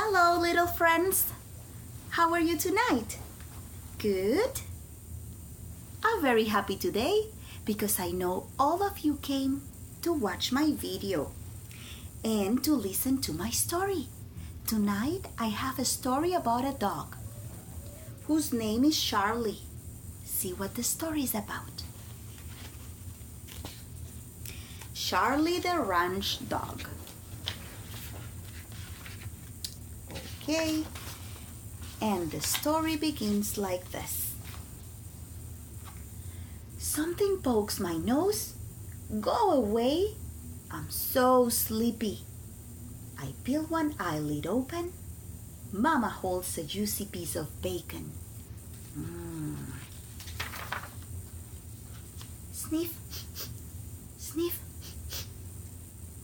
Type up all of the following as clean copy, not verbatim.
Hello, little friends. How are you tonight? Good? I'm very happy today because I know all of you came to watch my video and to listen to my story. Tonight, I have a story about a dog whose name is Charlie. See what the story is about. Charlie the ranch dog. Okay, and the story begins like this. Something pokes my nose. Go away. I'm so sleepy. I peel one eyelid open. Mama holds a juicy piece of bacon. Sniff, sniff.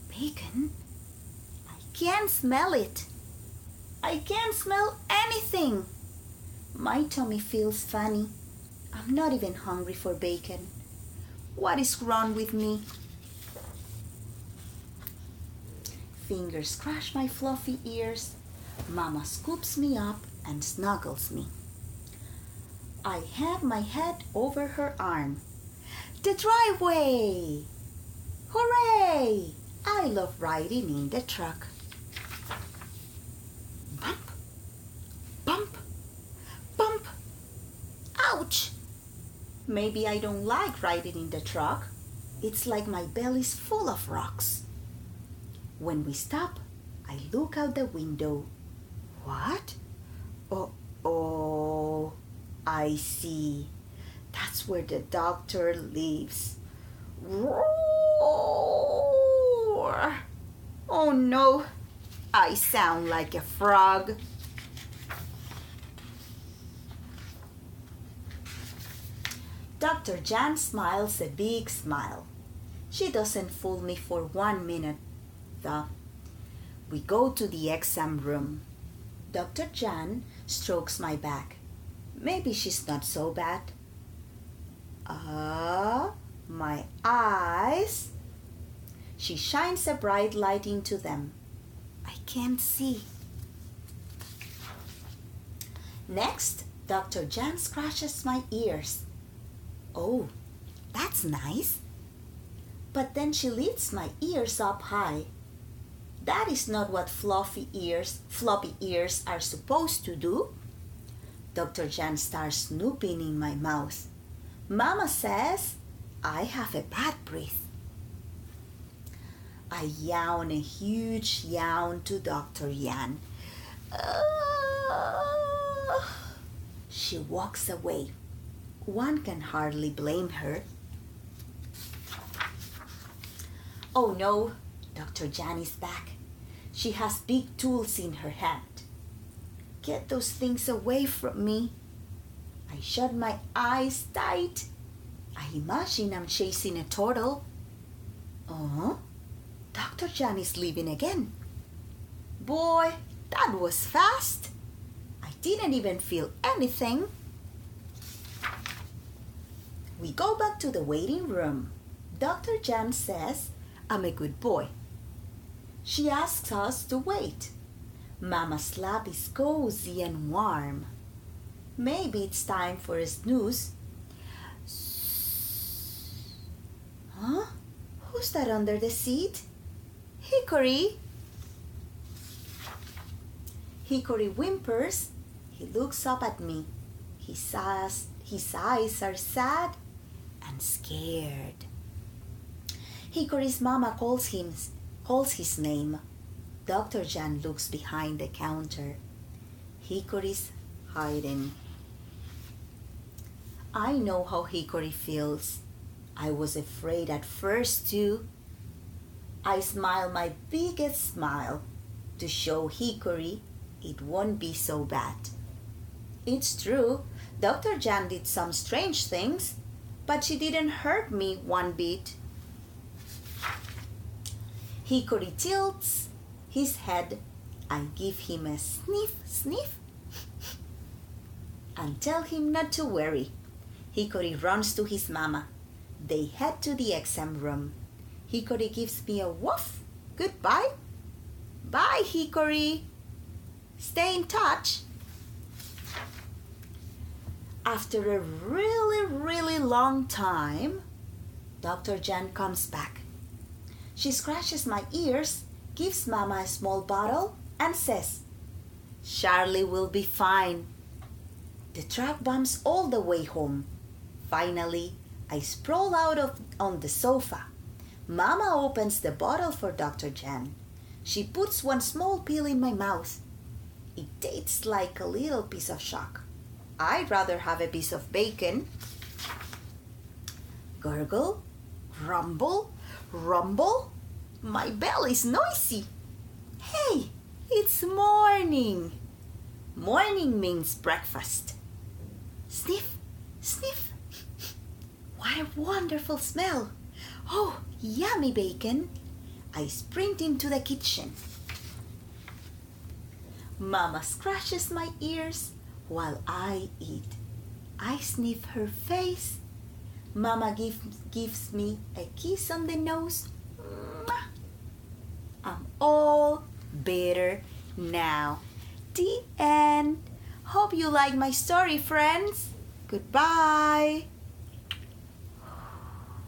Bacon? I can't smell it. I can't smell anything. My tummy feels funny. I'm not even hungry for bacon. What is wrong with me? Fingers crush my fluffy ears. Mama scoops me up and snuggles me. I have my head over her arm. The driveway! Hooray! I love riding in the truck. Bump, bump, bump. Ouch! Maybe I don't like riding in the truck. It's like my belly's full of rocks. When we stop, I look out the window. What? Oh, I see. That's where the doctor lives. Roar! Oh no, I sound like a frog. Dr. Jan smiles a big smile. She doesn't fool me for 1 minute, though. We go to the exam room. Dr. Jan strokes my back. Maybe she's not so bad. My eyes. She shines a bright light into them. I can't see. Next, Dr. Jan scratches my ears. Oh, that's nice. But then she lifts my ears up high. That is not what floppy ears are supposed to do. Dr. Jan starts snooping in my mouth. Mama says I have a bad breath. I yawn a huge yawn to Dr. Jan. She walks away. One can hardly blame her. Oh no, Dr. Jan is back. She has big tools in her hand. Get those things away from me. I shut my eyes tight. I imagine I'm chasing a turtle. Dr. Jan is leaving again. Boy, that was fast. I didn't even feel anything. We go back to the waiting room. Dr. Jan says I'm a good boy. She asks us to wait. Mama's lap is cozy and warm. Maybe it's time for a snooze. Huh? Who's that under the seat? Hickory. Hickory whimpers. He looks up at me. His eyes are sad and scared. Hickory's mama calls his name. Dr. Jan looks behind the counter. Hickory's hiding. I know how Hickory feels. I was afraid at first too. I smile my biggest smile to show Hickory it won't be so bad. It's true, Dr. Jan did some strange things, but she didn't hurt me one bit. Hickory tilts his head. I give him a sniff, sniff, and tell him not to worry. Hickory runs to his mama. They head to the exam room. Hickory gives me a woof. Goodbye. Bye, Hickory. Stay in touch. After a really long time, Dr. Jan comes back. She scratches my ears, gives Mama a small bottle, and says, "Charlie will be fine." The truck bumps all the way home. Finally, I sprawl on the sofa. Mama opens the bottle for Dr. Jan. She puts one small pill in my mouth. It tastes like a little piece of chalk. I'd rather have a piece of bacon. Gurgle, grumble, rumble. My belly's noisy. Hey, it's morning. Morning means breakfast. Sniff, sniff. What a wonderful smell. Oh, yummy bacon. I sprint into the kitchen. Mama scratches my ears while I eat. I sniff her face. Mama gives me a kiss on the nose. Mwah. I'm all better now. The end. Hope you like my story, friends. Goodbye.